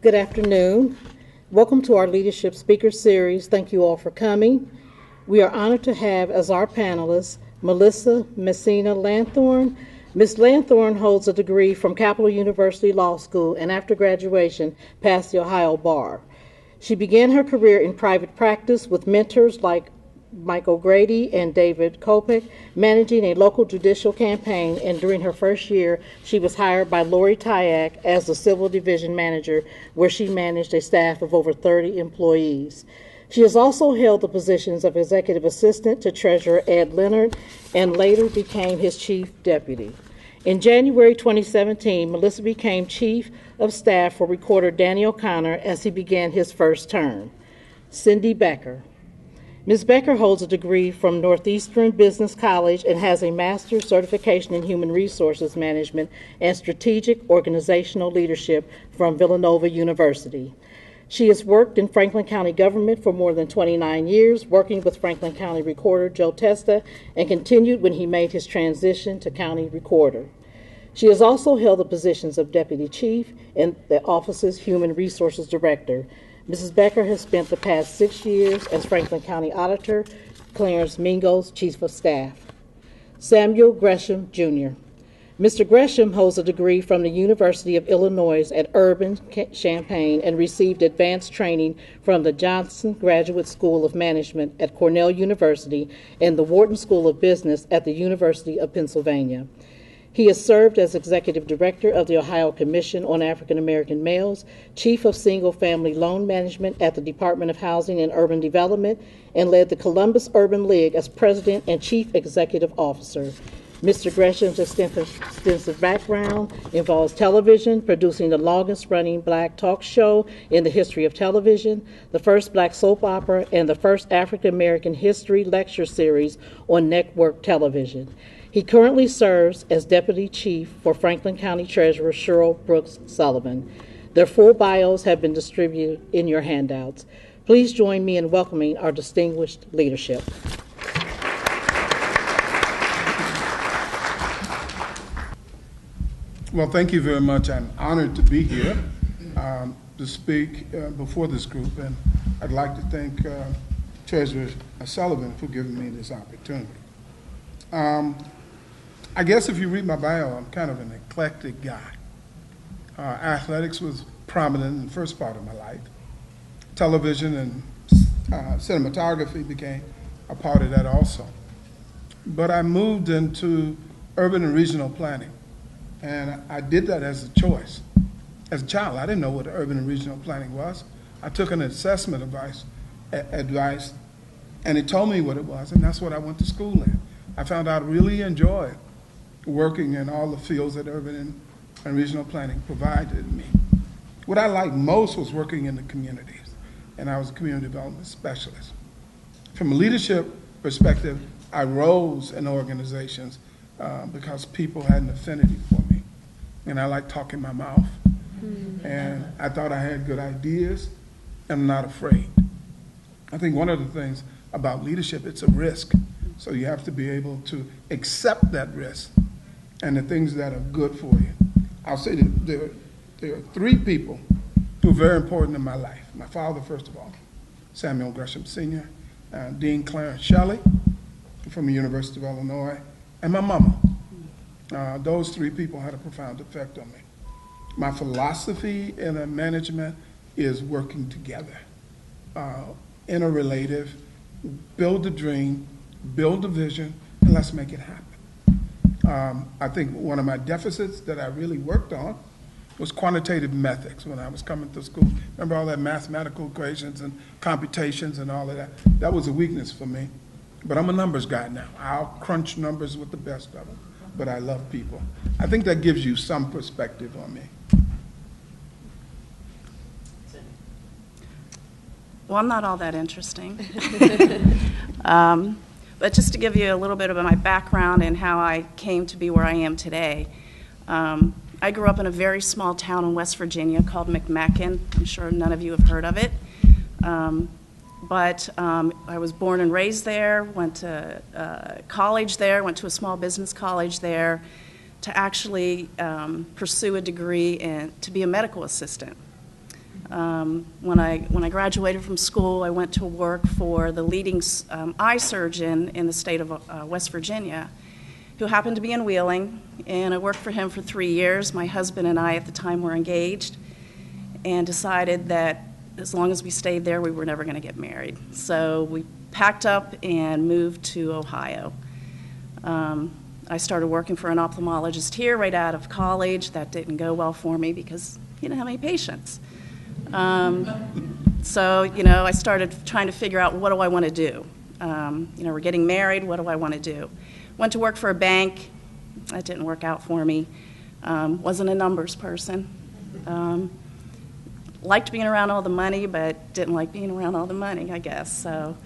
Good afternoon. Welcome to our Leadership Speaker Series. Thank you all for coming. We are honored to have as our panelists Melissa Messina Lanthorn. Ms. Lanthorn holds a degree from Capital University Law School and after graduation passed the Ohio Bar. She began her career in private practice with mentors like Mike O'Grady and David Kopech, managing a local judicial campaign, and during her first year, she was hired by Lori Tyack as the Civil Division Manager, where she managed a staff of over 30 employees. She has also held the positions of Executive Assistant to Treasurer Ed Leonard and later became his Chief Deputy. In January 2017, Melissa became Chief of Staff for Recorder Danny O'Connor as he began his first term. Cindi Becker. Ms. Becker holds a degree from Northeastern Business College and has a master's certification in Human Resources Management and Strategic Organizational Leadership from Villanova University. She has worked in Franklin County government for more than 29 years, working with Franklin County Recorder Joe Testa, and continued when he made his transition to County Recorder. She has also held the positions of Deputy Chief and the office's Human Resources Director. Mrs. Becker has spent the past 6 years as Franklin County Auditor, Clarence Mingo's Chief of Staff. Samuel Gresham, Jr. Mr. Gresham holds a degree from the University of Illinois at Urbana-Champaign and received advanced training from the Johnson Graduate School of Management at Cornell University and the Wharton School of Business at the University of Pennsylvania. He has served as Executive Director of the Ohio Commission on African American Males, Chief of Single Family Loan Management at the Department of Housing and Urban Development, and led the Columbus Urban League as President and Chief Executive Officer. Mr. Gresham's extensive background involves television, producing the longest-running Black talk show in the history of television, the first Black soap opera, and the first African American history lecture series on network television. He currently serves as Deputy Chief for Franklin County Treasurer Cheryl Brooks Sullivan. Their full bios have been distributed in your handouts. Please join me in welcoming our distinguished leadership. Well, thank you very much. I'm honored to be here to speak before this group, and I'd like to thank Treasurer Sullivan for giving me this opportunity. I guess if you read my bio, I'm kind of an eclectic guy. Athletics was prominent in the first part of my life. Television and cinematography became a part of that also. But I moved into urban and regional planning, and I did that as a choice. As a child, I didn't know what urban and regional planning was. I took an assessment advice, and it told me what it was, and that's what I went to school in. I found out I really enjoyed working in all the fields that urban and regional planning provided me. What I liked most was working in the communities, and I was a community development specialist. From a leadership perspective, I rose in organizations because people had an affinity for me, and I liked talking my mouth. And I thought I had good ideas, and I'm not afraid. I think one of the things about leadership, it's a risk. So you have to be able to accept that risk and the things that are good for you. I'll say that there are three people who are very important in my life. My father, first of all, Samuel Gresham Sr., Dean Clarence Shelley from the University of Illinois, and my mama. Those three people had a profound effect on me. My philosophy in management is working together, interrelative, build a dream, build a vision, and let's make it happen. I think one of my deficits that I really worked on was quantitative methods when I was coming to school. Remember all that mathematical equations and computations and all of that? That was a weakness for me. But I'm a numbers guy now. I'll crunch numbers with the best of them, but I love people. I think that gives you some perspective on me. Well, I'm not all that interesting. But just to give you a little bit of my background and how I came to be where I am today. I grew up in a very small town in West Virginia called McMacken. I'm sure none of you have heard of it. But I was born and raised there, went to college there, went to a small business college there to actually pursue a degree and to be a medical assistant. When I graduated from school, I went to work for the leading eye surgeon in the state of West Virginia, who happened to be in Wheeling, and I worked for him for 3 years. My husband and I at the time were engaged and decided that as long as we stayed there, we were never going to get married. So we packed up and moved to Ohio. I started working for an ophthalmologist here right out of college. That didn't go well for me because he didn't have any patients. So, I started trying to figure out, what do I want to do? We're getting married, what do I want to do? Went to work for a bank. That didn't work out for me. Wasn't a numbers person. Liked being around all the money, but didn't like being around all the money, I guess. So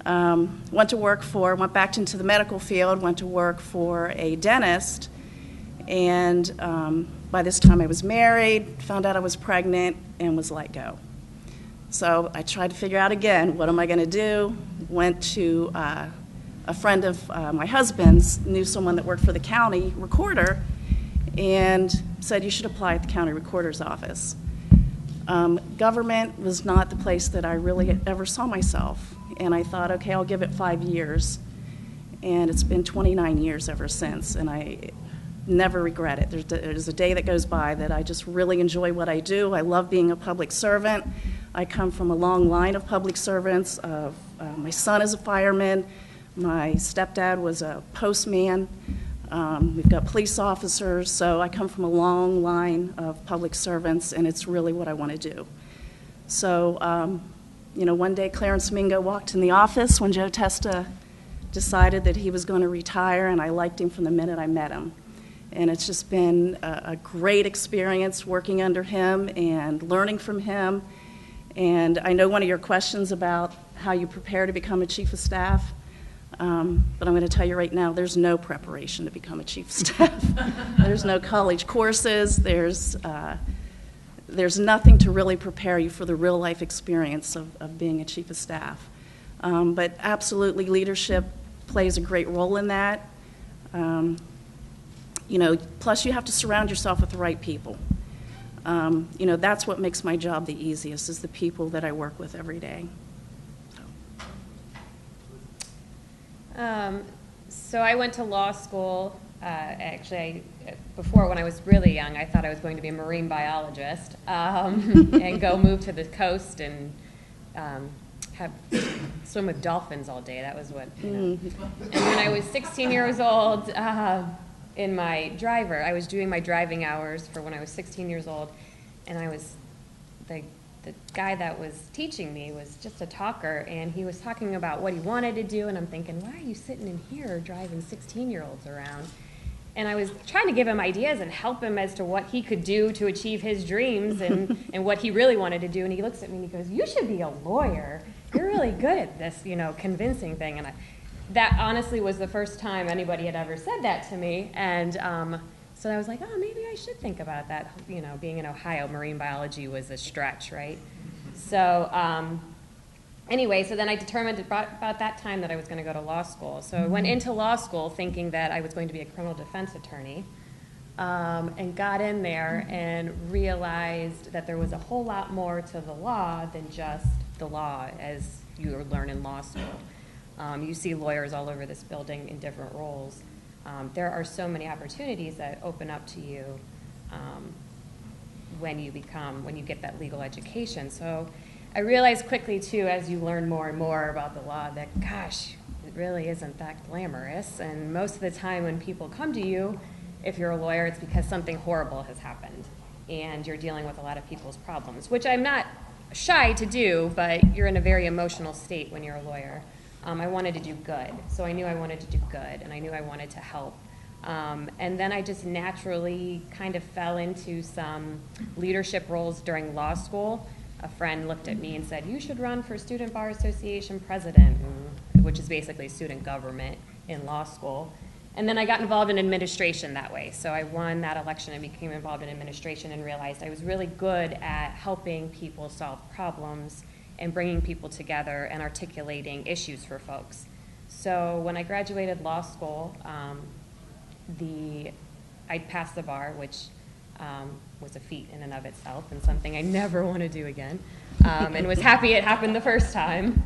went back into the medical field, went to work for a dentist, and by this time I was married, found out I was pregnant, and was let go. So I tried to figure out again, what am I going to do? Went to a friend of my husband's, knew someone that worked for the county recorder, and said, you should apply at the county recorder's office. Government was not the place that I really ever saw myself. And I thought, okay, I'll give it 5 years. And it's been 29 years ever since, and I never regret it. There's a day that goes by that I just really enjoy what I do. I love being a public servant. I come from a long line of public servants. My son is a fireman. My stepdad was a postman. We've got police officers, so I come from a long line of public servants, and it's really what I want to do. So, one day Clarence Mingo walked in the office when Joe Testa decided that he was going to retire, and I liked him from the minute I met him. And it's just been a great experience working under him and learning from him. And I know one of your questions about how you prepare to become a chief of staff. But I'm going to tell you right now, there's no preparation to become a chief of staff. There's no college courses. There's nothing to really prepare you for the real life experience of being a chief of staff. But absolutely, leadership plays a great role in that. Plus you have to surround yourself with the right people. That's what makes my job the easiest, is the people that I work with every day. So I went to law school. Before, when I was really young, I thought I was going to be a marine biologist and go move to the coast and swim with dolphins all day. That was what, And when I was 16 years old, I was doing my driving hours for when I was 16 years old, and I was the guy that was teaching me was just a talker, and he was talking about what he wanted to do, and I'm thinking, why are you sitting in here driving 16-year-olds around? And I was trying to give him ideas and help him as to what he could do to achieve his dreams and what he really wanted to do. And he looks at me and he goes, you should be a lawyer. You're really good at this, convincing thing. And that honestly was the first time anybody had ever said that to me. And so I was like, oh, maybe I should think about that. Being in Ohio, marine biology was a stretch, right? So anyway, so then I determined about that time that I was going to go to law school. So I went into law school thinking that I was going to be a criminal defense attorney, and got in there and realized that there was a whole lot more to the law than just the law as you learn in law school. You see lawyers all over this building in different roles. There are so many opportunities that open up to you when you get that legal education. So I realized quickly, too, as you learn more and more about the law, that, gosh, it really isn't that glamorous. And most of the time when people come to you, if you're a lawyer, it's because something horrible has happened, and you're dealing with a lot of people's problems, which I'm not shy to do, but you're in a very emotional state when you're a lawyer. I wanted to do good, so I knew I wanted to do good, and I knew I wanted to help. And then I just naturally kind of fell into some leadership roles during law school. A friend looked at me and said, you should run for Student Bar Association president, which is basically student government in law school. And then I got involved in administration that way. So I won that election and became involved in administration and realized I was really good at helping people solve problems and bringing people together and articulating issues for folks. So when I graduated law school, I passed the bar, which was a feat in and of itself and something I never want to do again. And was happy it happened the first time.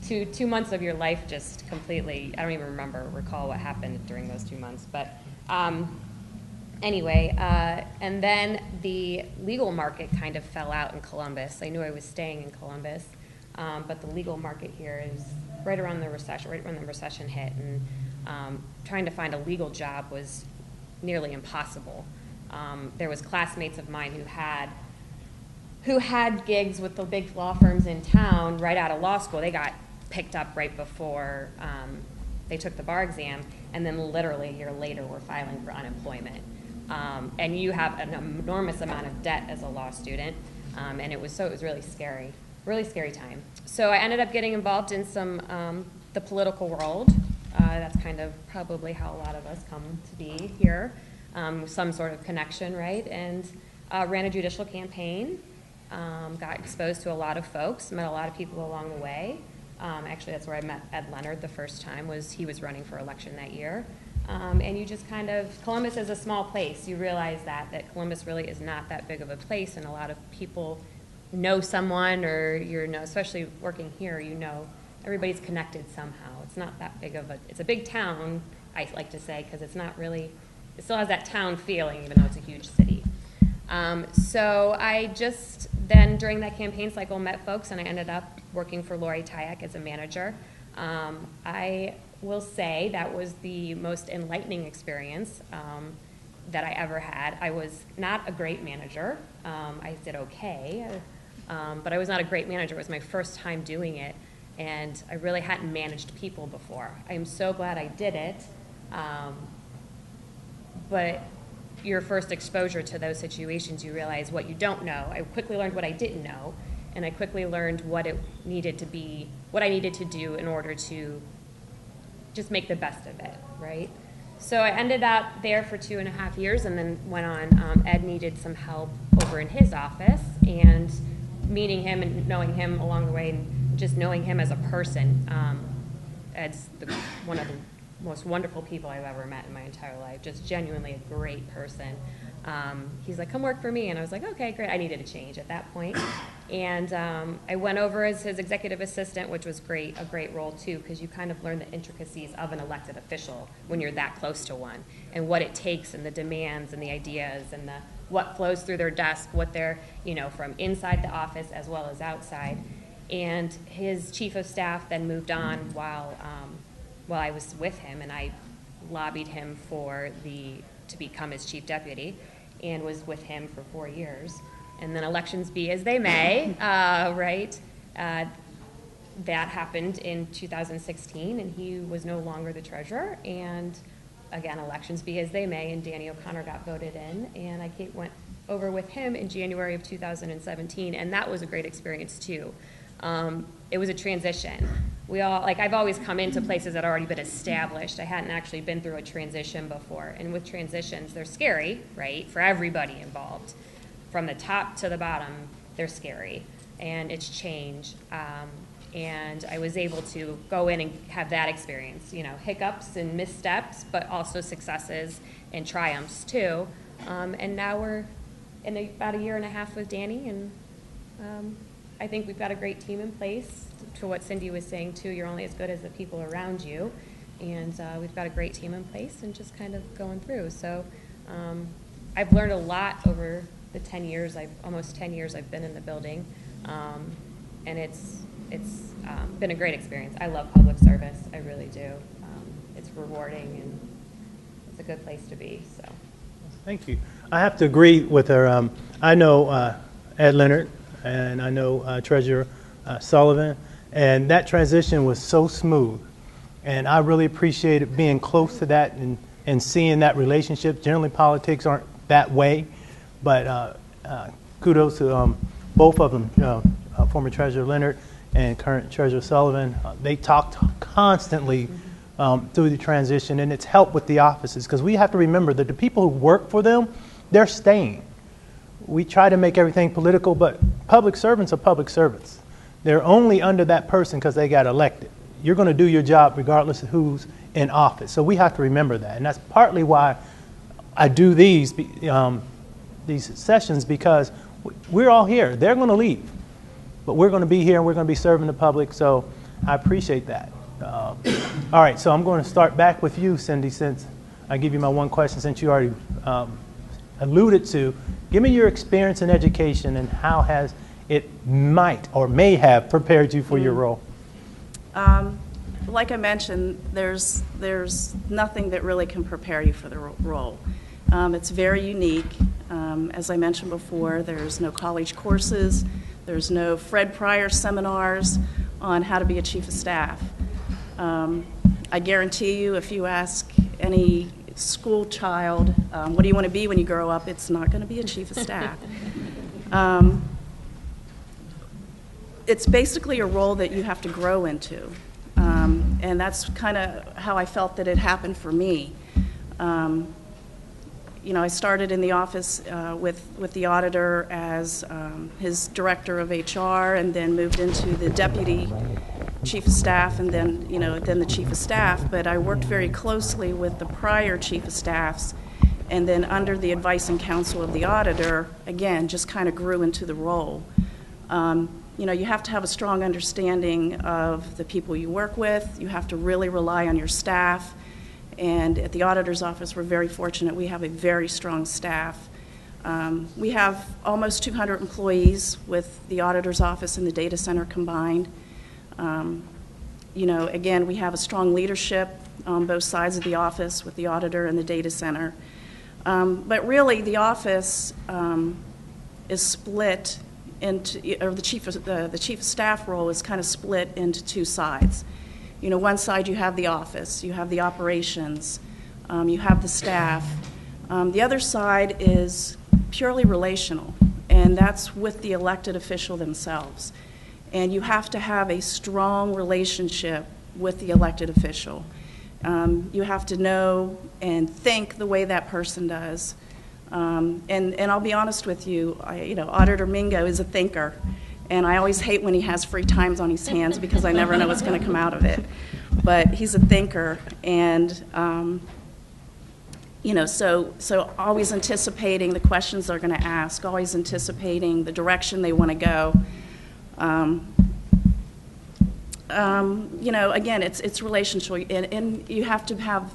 2 months of your life just completely, I don't even recall what happened during those 2 months. But anyway, and then the legal market kind of fell out in Columbus. I knew I was staying in Columbus, but the legal market here is right around the recession hit, and trying to find a legal job was nearly impossible. There was classmates of mine who had gigs with the big law firms in town right out of law school. They got picked up right before they took the bar exam, and then literally a year later were filing for unemployment. And you have an enormous amount of debt as a law student, and it was really scary time. So I ended up getting involved in the political world. That's kind of probably how a lot of us come to be here, some sort of connection, right? And ran a judicial campaign, got exposed to a lot of folks, met a lot of people along the way. Actually, that's where I met Ed Leonard the first time. He was running for election that year. And you just Columbus is a small place. You realize that Columbus really is not that big of a place, and a lot of people know someone, or especially working here, everybody's connected somehow. It's not that big of it's a big town, I like to say, because it's not really, it still has that town feeling, even though it's a huge city. So I just then, during that campaign cycle, met folks, and I ended up working for Lori Tyack as a manager. I will say that was the most enlightening experience that I ever had. I was not a great manager. I did okay, but I was not a great manager. It was my first time doing it, and I really hadn't managed people before. I'm so glad I did it, but your first exposure to those situations, you realize what you don't know. I quickly learned what I didn't know, and I quickly learned what I needed to do in order to just make the best of it, right? So I ended up there for 2.5 years, and then went on. Ed needed some help over in his office, and meeting him and knowing him along the way, and just knowing him as a person. Ed's one of the most wonderful people I've ever met in my entire life, just genuinely a great person. He's like, come work for me, and I was like, okay, great. I needed a change at that point. And I went over as his executive assistant, which was great, a great role too, because you kind of learn the intricacies of an elected official when you're that close to one, and what it takes, and the demands, and the ideas, and what flows through their desk, what they're, from inside the office as well as outside. And his chief of staff then moved on while I was with him, and I lobbied him to become his chief deputy, and was with him for 4 years. And then elections be as they may, right? That happened in 2016, and he was no longer the treasurer. And again, elections be as they may, and Danny O'Connor got voted in, and I went over with him in January of 2017, and that was a great experience too. It was a transition. I've always come into places that had already been established. I hadn't actually been through a transition before. And with transitions, they're scary, right, for everybody involved. From the top to the bottom, they're scary. And it's change. And I was able to go in and have that experience, hiccups and missteps, but also successes and triumphs too. And now we're in about 1.5 years with Danny, and I think we've got a great team in place. To what Cindi was saying too, you're only as good as the people around you, and we've got a great team in place, and just kind of going through. So I've learned a lot over the almost 10 years I've been in the building, and it's been a great experience. I love public service, I really do. It's rewarding, and it's a good place to be. So. Thank you. I have to agree with her. I know Ed Leonard, and I know Treasurer Sullivan, and that transition was so smooth, and I really appreciated being close to that and seeing that relationship. Generally, politics aren't that way, but kudos to both of them, former Treasurer Leonard and current Treasurer Sullivan. They talked constantly through the transition, and it's helped with the offices, because we have to remember that the people who work for them, they're staying. We try to make everything political, but public servants are public servants. They're only under that person because they got elected. You're going to do your job regardless of who's in office. So we have to remember that. And that's partly why I do these, these sessions because we're all here. They're going to leave, but we're going to be here and we're going to be serving the public. So I appreciate that. All right, so I'm going to start back with you, Cindi, since I give you my one question, since you already alluded to. Give me your experience in education and how has it might or may have prepared you for your role. Like I mentioned, there's nothing that really can prepare you for the role. It's very unique. As I mentioned before, there's no college courses, there's no Fred Pryor seminars on how to be a chief of staff. I guarantee you, if you ask any school child, what do you want to be when you grow up, it's not going to be a chief of staff. It's basically a role that you have to grow into. And that's kind of how I felt that it happened for me. You know, I started in the office with the auditor as his director of HR, and then moved into the deputy chief of staff, and then, you know, then the chief of staff. But I worked very closely with the prior chief of staffs, and then under the advice and counsel of the auditor, again, just kind of grew into the role. You know, you have to have a strong understanding of the people you work with. You have to really rely on your staff. And at the auditor's office, we're very fortunate. We have a very strong staff. We have almost 200 employees with the auditor's office and the data center combined. You know, again, we have a strong leadership on both sides of the office with the auditor and the data center. But really, the office is split into, or the chief of staff role is kind of split into two sides. You know, one side you have the office, you have the operations, you have the staff. The other side is purely relational, and that's with the elected official themselves. And you have to have a strong relationship with the elected official. You have to know and think the way that person does. And I'll be honest with you, you know, Auditor Mingo is a thinker, and I always hate when he has free times on his hands because I never know what's going to come out of it. But he's a thinker, and you know, so always anticipating the questions they're going to ask, always anticipating the direction they want to go. You know, again, it's relational, and you have to have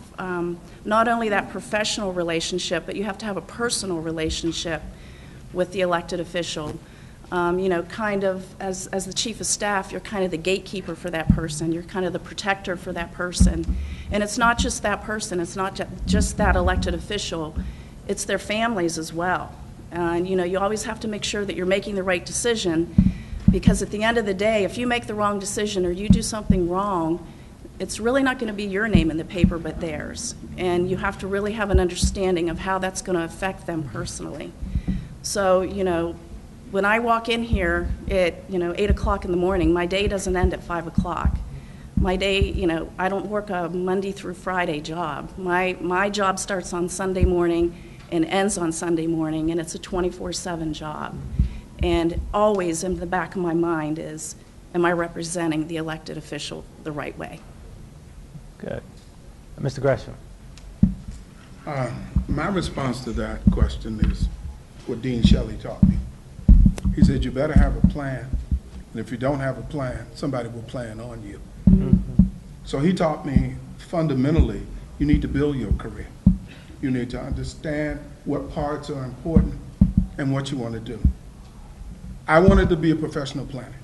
not only that professional relationship, but you have to have a personal relationship with the elected official. You know, kind of as the chief of staff, you're kind of the gatekeeper for that person. You're kind of the protector for that person. And it's not just that person. It's not just that elected official. It's their families as well. And, you know, you always have to make sure that you're making the right decision, because at the end of the day, if you make the wrong decision or you do something wrong, it's really not going to be your name in the paper but theirs. And you have to really have an understanding of how that's going to affect them personally. So, you know, when I walk in here at, you know, 8 o'clock in the morning, my day doesn't end at 5 o'clock. My day, you know, I don't work a Monday through Friday job. My job starts on Sunday morning and ends on Sunday morning, and it's a 24/7 job. And always in the back of my mind is, am I representing the elected official the right way? Good. Mr. Gresham. My response to that question is what Dean Shelley taught me. He said, you better have a plan, and if you don't have a plan, somebody will plan on you. Mm-hmm. So he taught me fundamentally, you need to build your career. You need to understand what parts are important and what you want to do. I wanted to be a professional planner.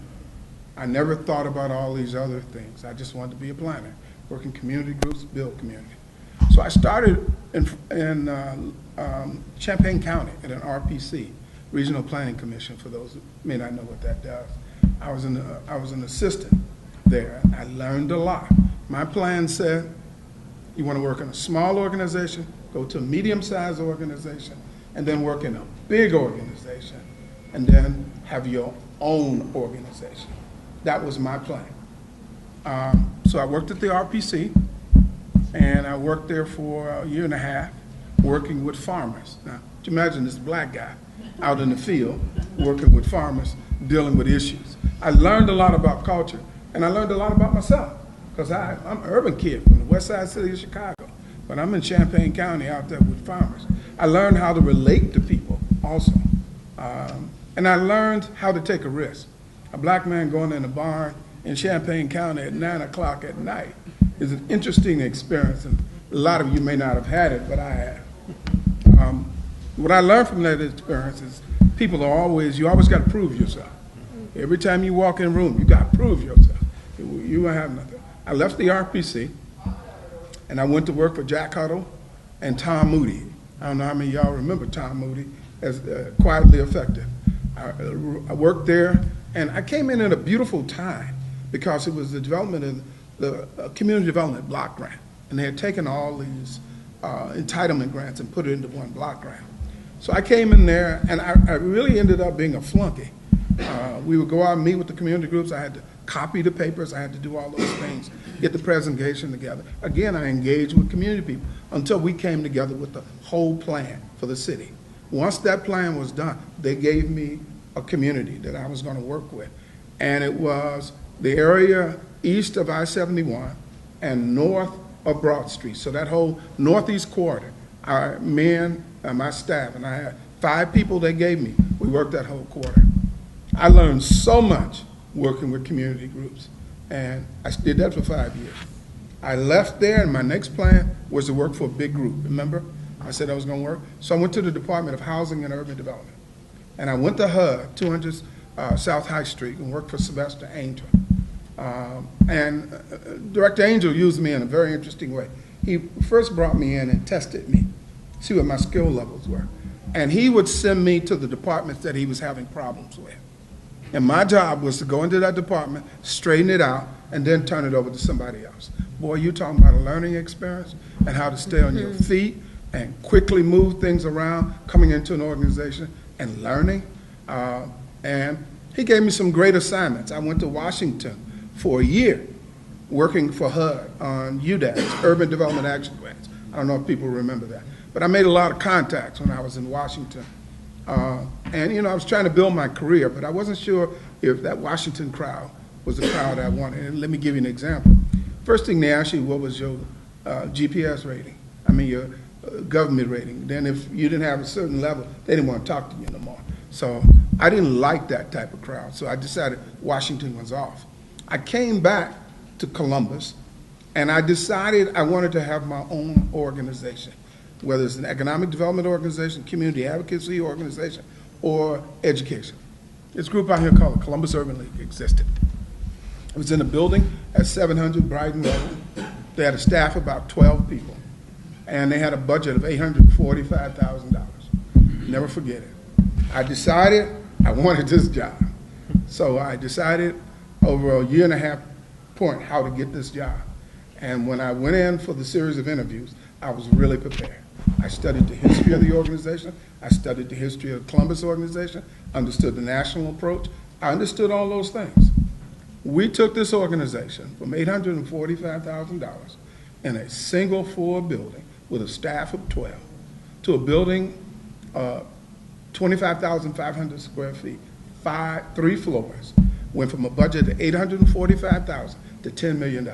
I never thought about all these other things. I just wanted to be a planner, work in community groups, build community. So I started in Champaign County at an RPC, Regional Planning Commission, for those who may not know what that does. I was an assistant there. I learned a lot. My plan said, you want to work in a small organization, go to a medium-sized organization, and then work in a big organization, and then have your own organization. That was my plan. So I worked at the RPC, and I worked there for a year and a half, working with farmers. Now, you imagine this black guy out in the field, working with farmers, dealing with issues. I learned a lot about culture, and I learned a lot about myself, because I'm an urban kid from the west side city of Chicago, but I'm in Champaign County out there with farmers. I learned how to relate to people also. And I learned how to take a risk. A black man going in a barn in Champaign County at 9 o'clock at night is an interesting experience, and a lot of you may not have had it, but I have. What I learned from that experience is you always got to prove yourself. Every time you walk in a room, you got to prove yourself. You won't have nothing. I left the RPC, and I went to work for Jack Huddle and Tom Moody. I don't know how many of y'all remember Tom Moody as Quietly Effective. I worked there, and I came in at a beautiful time because it was the development of the community development block grant, and they had taken all these entitlement grants and put it into one block grant. So I came in there, and I really ended up being a flunky. We would go out and meet with the community groups. I had to copy the papers. I had to do all those things, get the presentation together. Again, I engaged with community people until we came together with the whole plan for the city. Once that plan was done, they gave me a community that I was going to work with. And it was the area east of I-71 and north of Broad Street. So that whole northeast quarter, my staff, and I had 5 people they gave me. We worked that whole quarter. I learned so much working with community groups, and I did that for 5 years. I left there, and my next plan was to work for a big group. Remember? I said I was going to work. So I went to the Department of Housing and Urban Development, and I went to HUD, 200 South High Street, and worked for Sylvester Angel. Director Angel used me in a very interesting way. He first brought me in and tested me, see what my skill levels were. And he would send me to the departments that he was having problems with. And my job was to go into that department, straighten it out, and then turn it over to somebody else. Boy, you're talking about a learning experience and how to stay on your feet and quickly move things around, coming into an organization and learning. And he gave me some great assignments. I went to Washington for a year working for HUD on UDAGs, Urban Development Action Grants. I don't know if people remember that. But I made a lot of contacts when I was in Washington. And I was trying to build my career, but I wasn't sure if that Washington crowd was the crowd I wanted. And let me give you an example. First thing they asked you, what was your GPS rating? Your government rating. Then if you didn't have a certain level, they didn't want to talk to you no more. So I didn't like that type of crowd, so I decided Washington was off. I came back to Columbus, and I decided I wanted to have my own organization, whether it's an economic development organization, community advocacy organization, or education. This group out here called the Columbus Urban League existed. It was in a building at 700 Brighton Road. They had a staff of about 12 people, and they had a budget of $845,000. Never forget it. I decided I wanted this job. So I decided over a year and a half point how to get this job. And when I went in for the series of interviews, I was really prepared. I studied the history of the organization. I studied the history of the Columbus organization, understood the national approach. I understood all those things. We took this organization from $845,000 in a single floor building with a staff of 12 to a building 25,500 square feet, 3 floors. Went from a budget of $845,000 to $10 million,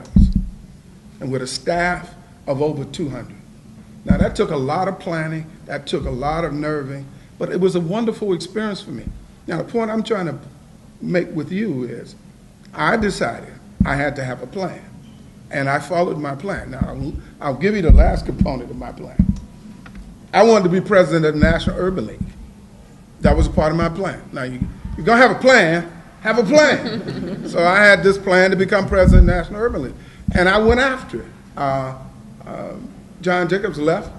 and with a staff of over 200. Now that took a lot of planning, that took a lot of nerving, but it was a wonderful experience for me. Now the point I'm trying to make with you is, I decided I had to have a plan, and I followed my plan. Now I'll give you the last component of my plan. I wanted to be president of the National Urban League. That was a part of my plan. Now you're gonna have a plan, have a plan. So I had this plan to become president of the National Urban League, and I went after it. John Jacobs left.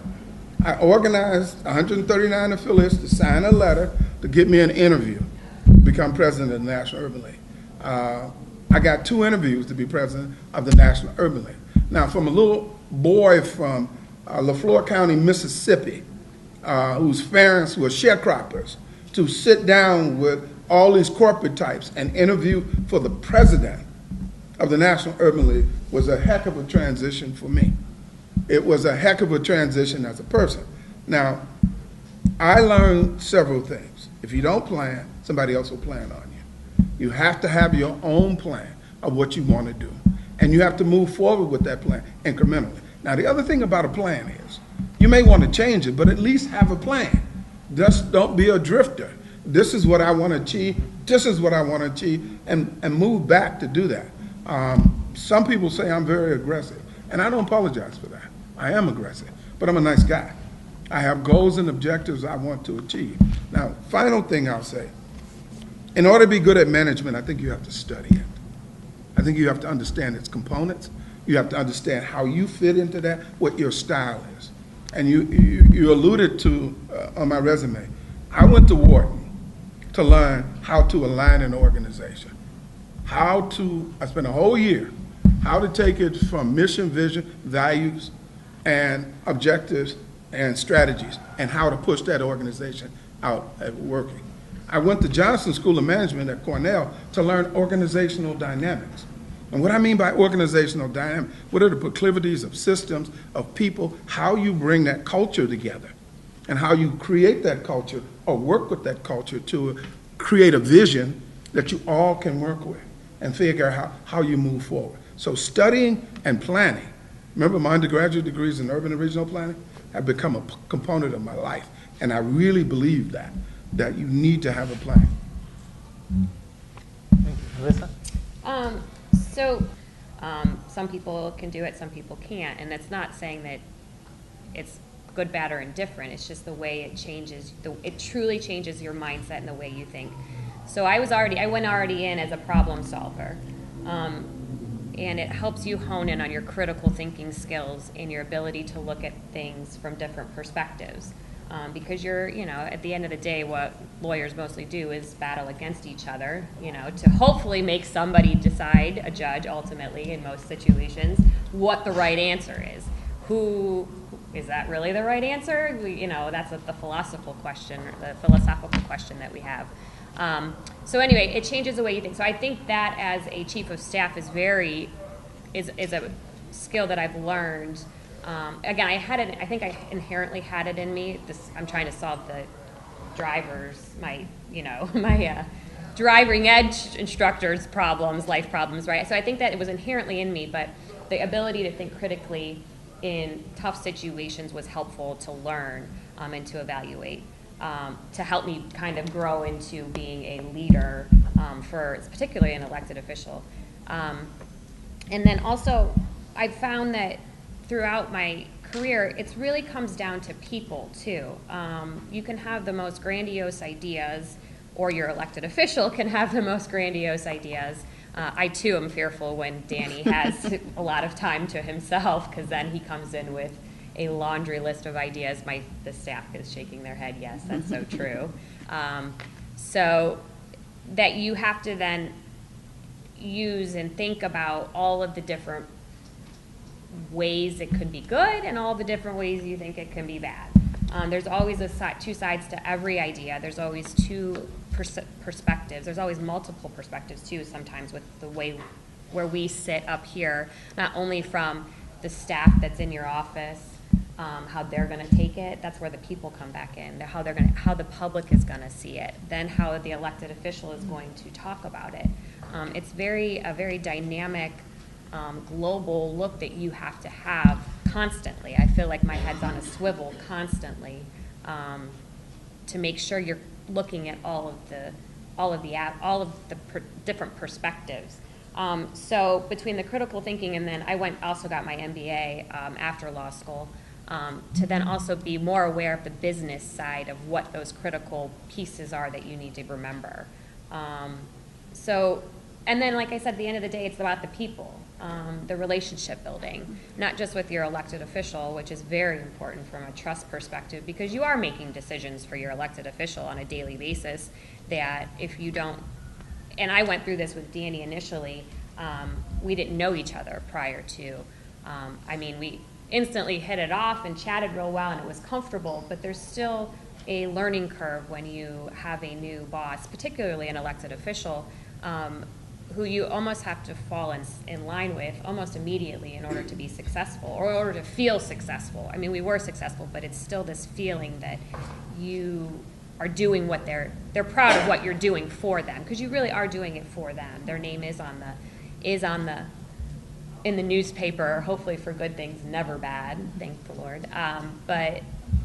I organized 139 affiliates to sign a letter to get me an interview to become president of the National Urban League. I got 2 interviews to be president of the National Urban League. Now, from a little boy from LaFleur County, Mississippi, whose parents were sharecroppers, to sit down with all these corporate types and interview for the president of the National Urban League was a heck of a transition for me. It was a heck of a transition as a person. Now, I learned several things. If you don't plan, somebody else will plan on you. You have to have your own plan of what you want to do. And you have to move forward with that plan incrementally. Now, the other thing about a plan is, you may want to change it, but at least have a plan. Just don't be a drifter. This is what I want to achieve. This is what I want to achieve, and move back to do that. Some people say I'm very aggressive, and I don't apologize for that. I am aggressive, but I'm a nice guy. I have goals and objectives I want to achieve. Now, final thing I'll say, in order to be good at management, I think you have to study it. I think you have to understand its components. You have to understand how you fit into that, what your style is. And you alluded to, on my resume, I went to Wharton to learn how to align an organization. I spent a whole year, how to take it from mission, vision, values, and objectives and strategies, and how to push that organization out at working. I went to Johnson School of Management at Cornell to learn organizational dynamics. And what I mean by organizational dynamics, what are the proclivities of systems, of people, how you bring that culture together, and how you create that culture or work with that culture to create a vision that you all can work with and figure out how you move forward. So studying and planning, remember my undergraduate degrees in urban and regional planning, have become a component of my life. And I really believe that you need to have a plan. Thank you. Melissa? Some people can do it, some people can't, and it's not saying that it's good, bad, or indifferent. It's just the way it changes. It truly changes your mindset and the way you think. So I went already in as a problem solver, and it helps you hone in on your critical thinking skills and your ability to look at things from different perspectives. Because at the end of the day, what lawyers mostly do is battle against each other, to hopefully make somebody decide, a judge ultimately in most situations, what the right answer is. Who is that really the right answer? That's the philosophical question that we have. So anyway, it changes the way you think. So I think that as a chief of staff is a skill that I've learned. Again, I think I inherently had it in me. I'm trying to solve the my driving edge instructor's problems, life problems, right? So I think that it was inherently in me, but the ability to think critically in tough situations was helpful to learn and to evaluate, to help me kind of grow into being a leader particularly an elected official. And then also, I found that throughout my career, it really comes down to people, too. You can have the most grandiose ideas, or your elected official can have the most grandiose ideas. I, too, am fearful when Danny has a lot of time to himself, because then he comes in with a laundry list of ideas. The staff is shaking their head, yes, that's so true. So that you have to then use and think about all of the different ways it could be good and all the different ways you think it can be bad. There's always two sides to every idea. There's always two perspectives. There's always multiple perspectives too, sometimes with the way where we sit up here, not only from the staff that's in your office, how they're going to take it. That's where the people come back in. How the public is going to see it. Then how the elected official is going to talk about it. It's a very dynamic, global look that you have to have constantly. I feel like my head's on a swivel constantly to make sure you're looking at all of the different perspectives. So between the critical thinking, and then I also got my MBA after law school, to then also be more aware of the business side of what those critical pieces are that you need to remember. And then, like I said, at the end of the day, it's about the people, the relationship building, not just with your elected official, which is very important from a trust perspective, because you are making decisions for your elected official on a daily basis that if you don't, and I went through this with Danny initially, we didn't know each other prior to, we instantly hit it off and chatted real well and it was comfortable, but there's still a learning curve when you have a new boss, particularly an elected official, who you almost have to fall in line with almost immediately in order to be successful, or in order to feel successful. I mean, we were successful, but it's still this feeling that you are doing what they're proud of what you're doing for them, because you really are doing it for them. Their name is in the newspaper, hopefully for good things, never bad, thank the Lord. But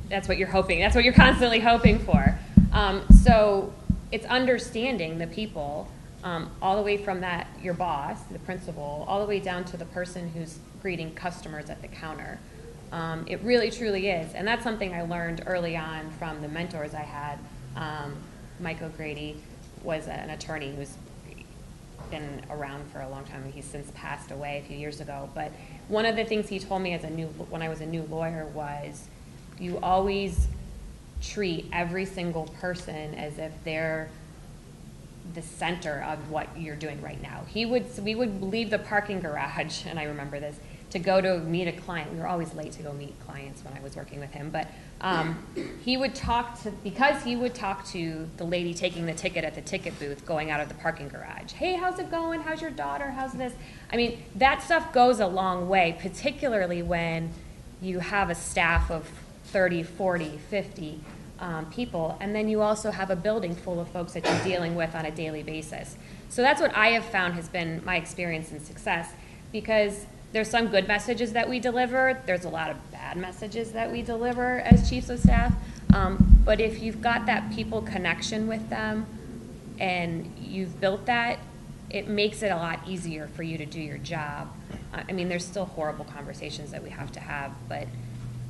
that's what you're hoping. That's what you're constantly hoping for. So it's understanding the people, all the way from your boss, the principal, all the way down to the person who's greeting customers at the counter. It really, truly is. And that's something I learned early on from the mentors I had. Mike O'Grady was an attorney who's been around for a long time, and he's since passed away a few years ago. But one of the things he told me when I was a new lawyer was, you always treat every single person as if they're the center of what you're doing right now. We would leave the parking garage, and I remember this, to go to meet a client. We were always late to go meet clients when I was working with him, but he would talk to the lady taking the ticket at the ticket booth going out of the parking garage. Hey, how's it going? How's your daughter? How's this? I mean, that stuff goes a long way, particularly when you have a staff of 30, 40, 50 people, and then you also have a building full of folks that you're dealing with on a daily basis. So that's what I have found has been my experience and success, because there's some good messages that we deliver. There's a lot of bad messages that we deliver as chiefs of staff. But if you've got that people connection with them and you've built that, it makes it a lot easier for you to do your job. I mean, there's still horrible conversations that we have to have, but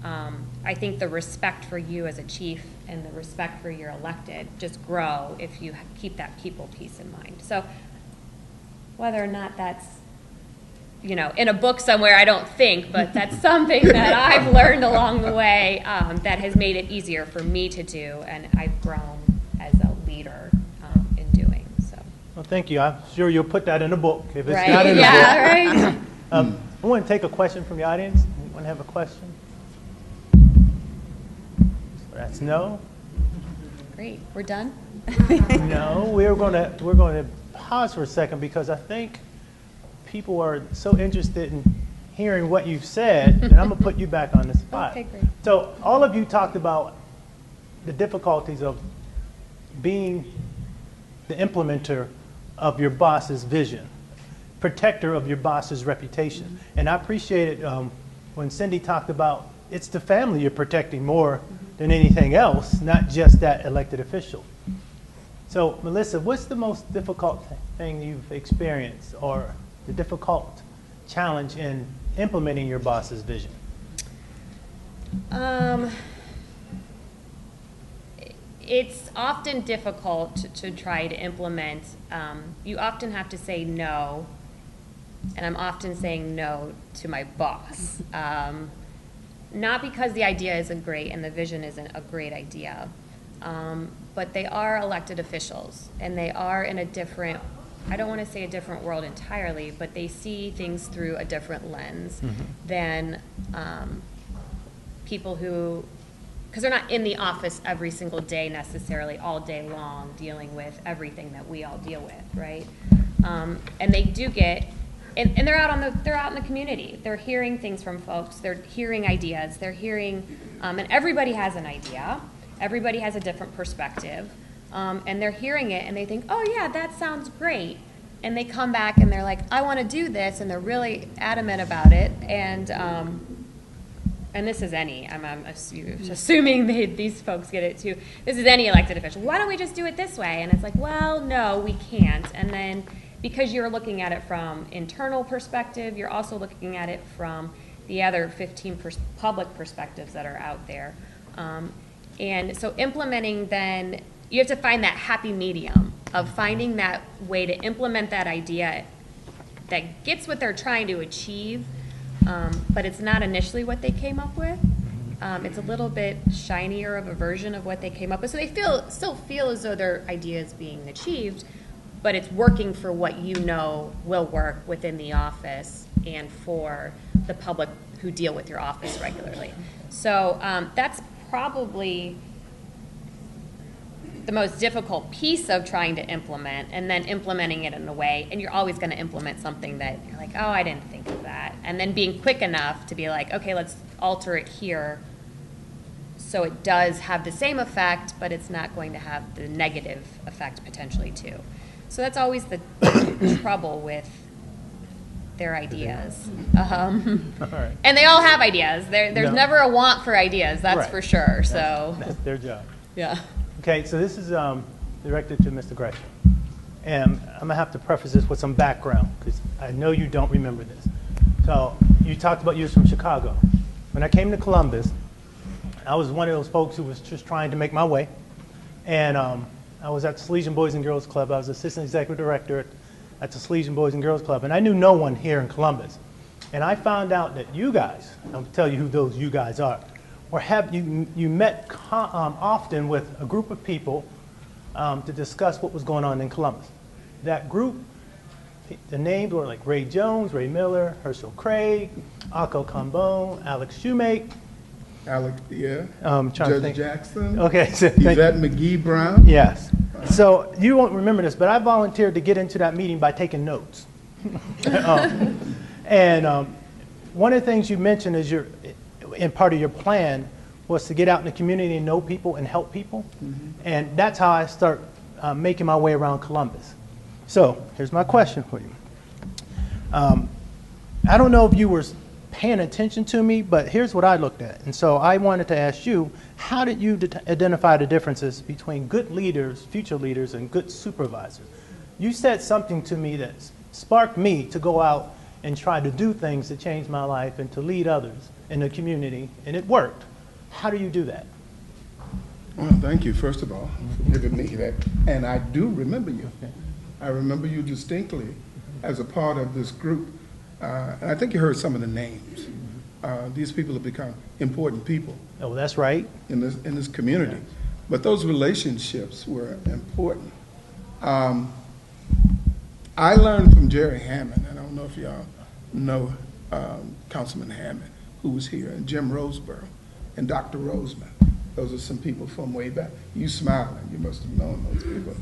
I think the respect for you as a chief and the respect for your elected just grow if you keep that people piece in mind. So whether or not that's, in a book somewhere, I don't think, but that's something that I've learned along the way that has made it easier for me to do, and I've grown as a leader in doing so. Well, thank you. I'm sure you'll put that in a book if it's Right? not in a book. Yeah, right. I want to take a question from the audience. Anyone have a question? So that's no. Great. We're done? No, we're going to pause for a second because I think people are so interested in hearing what you've said, and I'm going to put you back on the spot. Okay, great. So all of you talked about the difficulties of being the implementer of your boss's vision, protector of your boss's reputation. And I appreciated when Cindi talked about it's the family you're protecting more than anything else, not just that elected official. So Melissa, what's the most difficult thing you've experienced, or the difficult challenge in implementing your boss's vision? It's often difficult to try to implement. You often have to say no, and I'm often saying no to my boss. Not because the idea isn't great and the vision isn't a great idea, but they are elected officials, and they are in a different, I don't want to say a different world entirely, but they see things through a different lens than people who, because they're not in the office every single day necessarily, all day long, dealing with everything that we all deal with, right? And they do get, and they're out in the community. They're hearing things from folks. They're hearing ideas. They're hearing, and everybody has an idea. Everybody has a different perspective. And they're hearing it, and they think, oh yeah, that sounds great. And they come back and they're like, I want to do this, and they're really adamant about it. And this is I'm assuming these folks get it too. This is any elected official. Why don't we just do it this way? And it's like, well, no, we can't. And then because you're looking at it from internal perspective, you're also looking at it from the other 15 public perspectives that are out there. And so implementing, then you have to find that happy medium of finding that way to implement that idea that gets what they're trying to achieve, but it's not initially what they came up with. It's a little bit shinier of a version of what they came up with. So they still feel as though their idea is being achieved, but it's working for what you know will work within the office and for the public who deal with your office regularly. So that's probably the most difficult piece of trying to implement, and then implementing it in a way, and you're always going to implement something that you're like, oh, I didn't think of that, and then being quick enough to be like, okay, let's alter it here so it does have the same effect, but it's not going to have the negative effect potentially too. So that's always the trouble with their ideas. All right. And they all have ideas. There's No. never a want for ideas, that's Right. for sure. So, That's their job. yeah. Okay, so this is directed to Mr. Gresham. And I'm going to have to preface this with some background, because I know you don't remember this. So you talked about you was from Chicago. When I came to Columbus, I was one of those folks who was just trying to make my way. And I was at the Salesian Boys and Girls Club. I was assistant executive director at the Salesian Boys and Girls Club. And I knew no one here in Columbus. And I found out that you guys, I'll tell you who those you guys are, you met often with a group of people to discuss what was going on in Columbus. That group, the names were like Ray Jones, Ray Miller, Herschel Craig, Akko Kambone, Alex Shoemake. Alex, yeah. Trying to Judge think. Jackson. Okay. So Yvette McGee Brown. yes. So you won't remember this, but I volunteered to get into that meeting by taking notes. One of the things you mentioned is in part of your plan was to get out in the community and know people and help people. Mm-hmm. And that's how I start making my way around Columbus. So here's my question for you. I don't know if you were paying attention to me, but here's what I looked at. And so I wanted to ask you, how did you identify the differences between good leaders, future leaders, and good supervisors? You said something to me that sparked me to go out and try to do things to change my life and to lead others in the community, and it worked. How do you do that? Well, thank you, first of all, for giving me that. And I do remember you. I remember you distinctly as a part of this group. And I think you heard some of the names. These people have become important people Oh, that's right. in this community. Yes. But those relationships were important. I learned from Jerry Hammond. I don't know if y'all know Councilman Hammond, who was here, and Jim Roseborough, and Dr. Roseman. Those are some people from way back. You smiling, you must have known those people.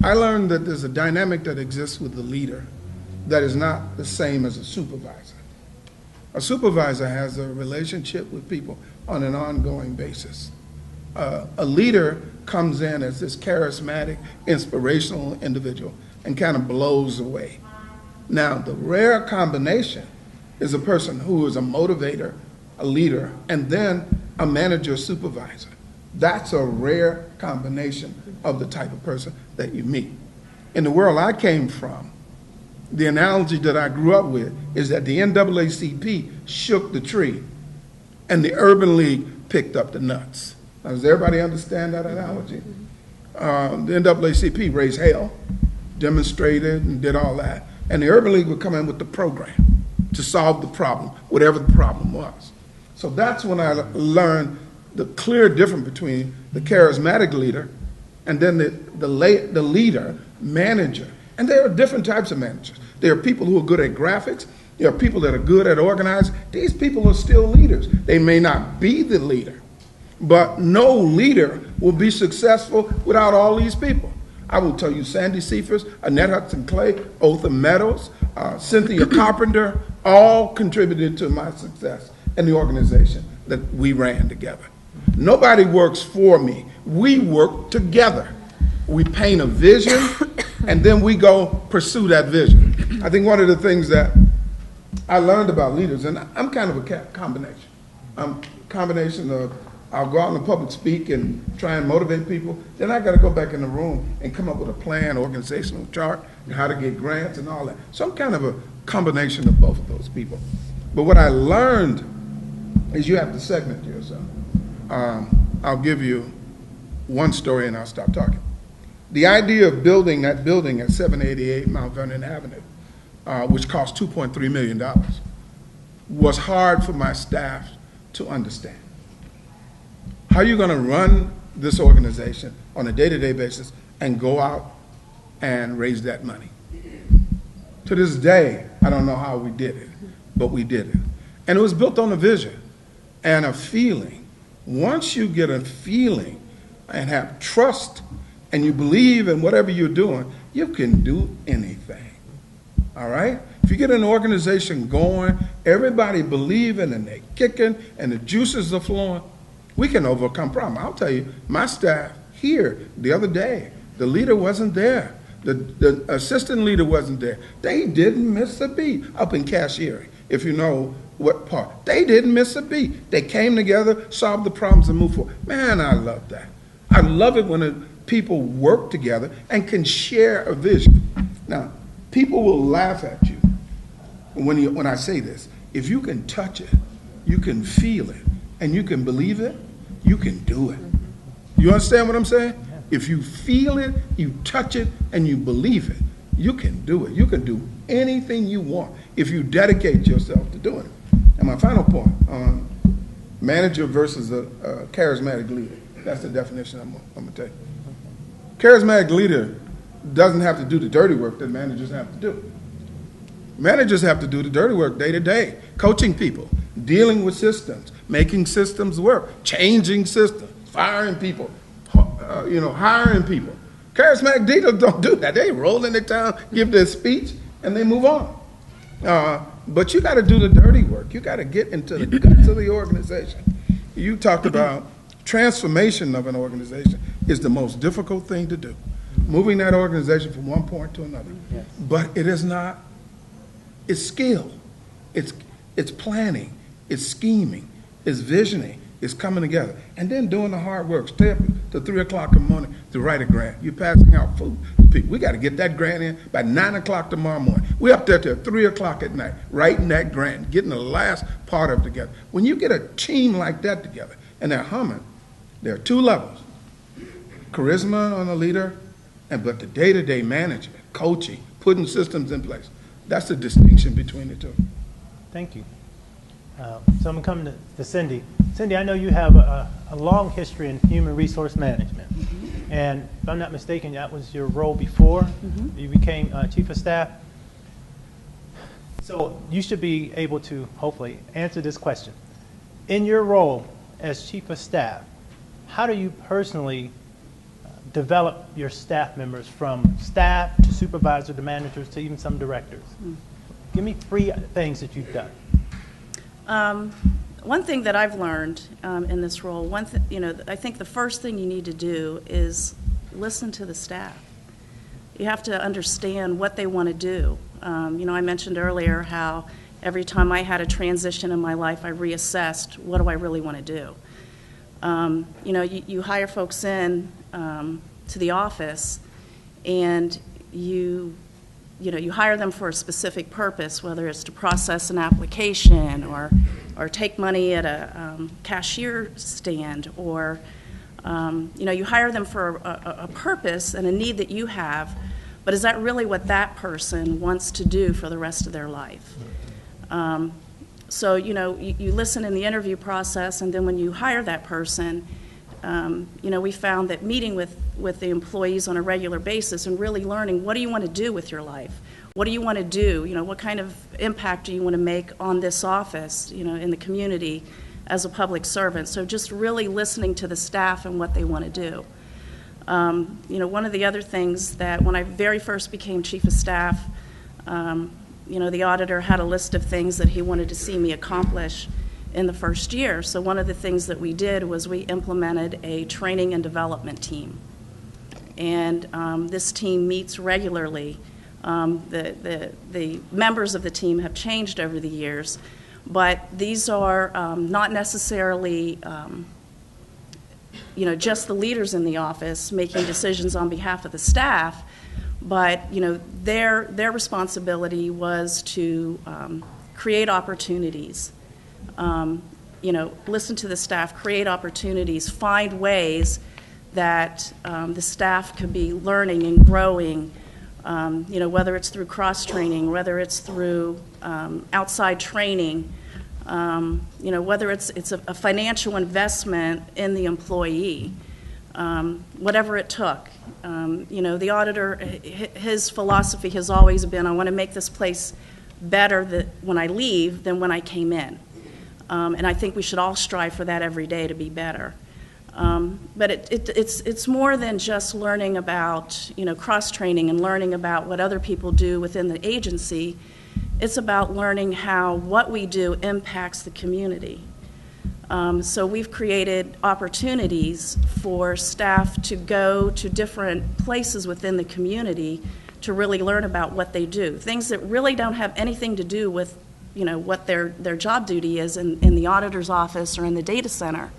I learned that there's a dynamic that exists with the leader that is not the same as a supervisor. A supervisor has a relationship with people on an ongoing basis. A leader comes in as this charismatic, inspirational individual and kind of blows away. Now, the rare combination is a person who is a motivator, a leader, and then a manager, supervisor. That's a rare combination of the type of person that you meet. In the world I came from, the analogy that I grew up with is that the NAACP shook the tree and the Urban League picked up the nuts. Now, does everybody understand that analogy? The NAACP raised hell, demonstrated and did all that, and the Urban League would come in with the program to solve the problem, whatever the problem was. So that's when I learned the clear difference between the charismatic leader and then the leader, manager. And there are different types of managers. There are people who are good at graphics. There are people that are good at organizing. These people are still leaders. They may not be the leader, but no leader will be successful without all these people. I will tell you, Sandy Cephas, Annette Hudson-Clay, Otha Meadows, Cynthia Carpenter, all contributed to my success in the organization that we ran together. Nobody works for me. We work together. We paint a vision, and then we go pursue that vision. I think one of the things that I learned about leaders, and I'm kind of a combination. I'm a combination of I'll go out in the public, speak, and try and motivate people. Then I got to go back in the room and come up with a plan, organizational chart, and how to get grants and all that. So I'm kind of a combination of both of those people. But what I learned is you have to segment yourself. I'll give you one story and I'll stop talking. The idea of building that building at 788 Mount Vernon Avenue, which cost $2.3 million, was hard for my staff to understand. How are you going to run this organization on a day-to-day basis and go out and raise that money? To this day, I don't know how we did it, but we did it. And it was built on a vision and a feeling. Once you get a feeling and have trust and you believe in whatever you're doing, you can do anything, all right? If you get an organization going, everybody believing and they're kicking and the juices are flowing, we can overcome problems. I'll tell you, my staff here the other day, the leader wasn't there. The assistant leader wasn't there. They didn't miss a beat up in cashiering, if you know what part. They didn't miss a beat. They came together, solved the problems, and moved forward. Man, I love that. I love it when people work together and can share a vision. Now, people will laugh at you when I say this. If you can touch it, you can feel it, and you can believe it, you can do it. You understand what I'm saying? If you feel it, you touch it, and you believe it, you can do it. You can do anything you want if you dedicate yourself to doing it. And my final point on manager versus a charismatic leader. That's the definition I'm going to take. Charismatic leader doesn't have to do the dirty work that managers have to do. Managers have to do the dirty work day to day, coaching people, dealing with systems, making systems work, changing systems, firing people, hiring people. Charismatic leaders don't do that. They roll into town, give their speech, and they move on. But you got to do the dirty work. You got to get into the guts of the organization. You talked about transformation of an organization is the most difficult thing to do. Moving that organization from one point to another. Yes. But it is not, it's skill. It's planning. It's scheming. It's visioning. It's coming together. And then doing the hard work. Stay up to 3 o'clock in the morning to write a grant. You're passing out food to people. We got to get that grant in by 9 o'clock tomorrow morning. We're up there till 3 o'clock at night, writing that grant, getting the last part of it together. When you get a team like that together, and they're humming, there are 2 levels. Charisma on the leader, but the day-to-day management, coaching, putting systems in place. That's the distinction between the 2. Thank you. So I'm going to come to Cindi. Cindi, I know you have a long history in human resource management. Mm-hmm. And if I'm not mistaken, that was your role before you became chief of staff. So you should be able to hopefully answer this question. In your role as chief of staff, how do you personally develop your staff members from staff to supervisor to managers to even some directors? Give me 3 things that you've done. One thing that I've learned in this role, I think the first thing you need to do is listen to the staff. You have to understand what they want to do. I mentioned earlier how every time I had a transition in my life, I reassessed, what do I really want to do? You hire folks in to the office, and you hire them for a specific purpose, whether it's to process an application or take money at a cashier stand, or you hire them for a purpose and a need that you have, but is that really what that person wants to do for the rest of their life? So you listen in the interview process, and then when you hire that person, we found that meeting with the employees on a regular basis and really learning, what do you want to do with your life? What do you want to do? What kind of impact do you want to make on this office, in the community as a public servant? So just really listening to the staff and what they want to do. One of the other things that when I very first became chief of staff, the auditor had a list of things that he wanted to see me accomplish in the first year. So one of the things that we did was we implemented a training and development team. And this team meets regularly. The members of the team have changed over the years, but these are not necessarily just the leaders in the office making decisions on behalf of the staff, but their responsibility was to create opportunities. Listen to the staff, create opportunities, find ways that the staff could be learning and growing, whether it's through cross-training, whether it's through outside training, whether it's a financial investment in the employee, whatever it took. The auditor, his philosophy has always been, I want to make this place better when I leave than when I came in. And I think we should all strive for that every day, to be better. But it's more than just learning about cross-training and learning about what other people do within the agency. It's about learning how what we do impacts the community. So we've created opportunities for staff to go to different places within the community to really learn about what they do. Things that really don't have anything to do with, what their job duty is in the auditor's office or in the data center.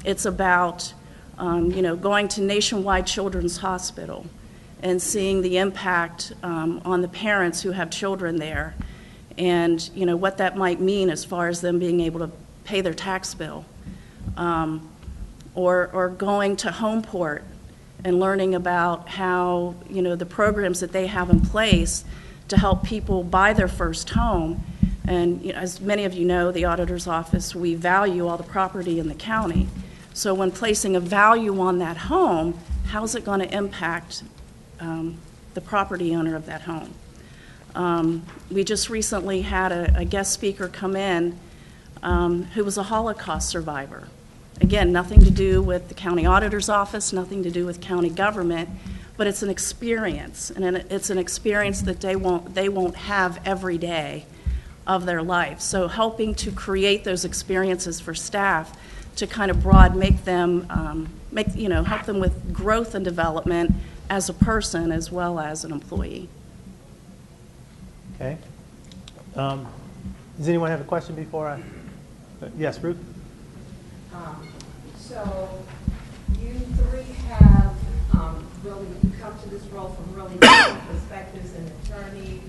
It's about, going to Nationwide Children's Hospital and seeing the impact on the parents who have children there, and what that might mean as far as them being able to pay their tax bill, or going to Homeport and learning about how the programs that they have in place to help people buy their first home. And as many of you know, the auditor's office, we value all the property in the county. So when placing a value on that home, how's it going to impact the property owner of that home? We just recently had a guest speaker come in who was a Holocaust survivor. Again, nothing to do with the county auditor's office, nothing to do with county government, but it's an experience, and it's an experience that they won't have every day of their life. So helping to create those experiences for staff to kind of make them, help them with growth and development as a person as well as an employee. Okay. Does anyone have a question before I? Yes, Ruth? So you three have really come to this role from really different perspectives. An attorney,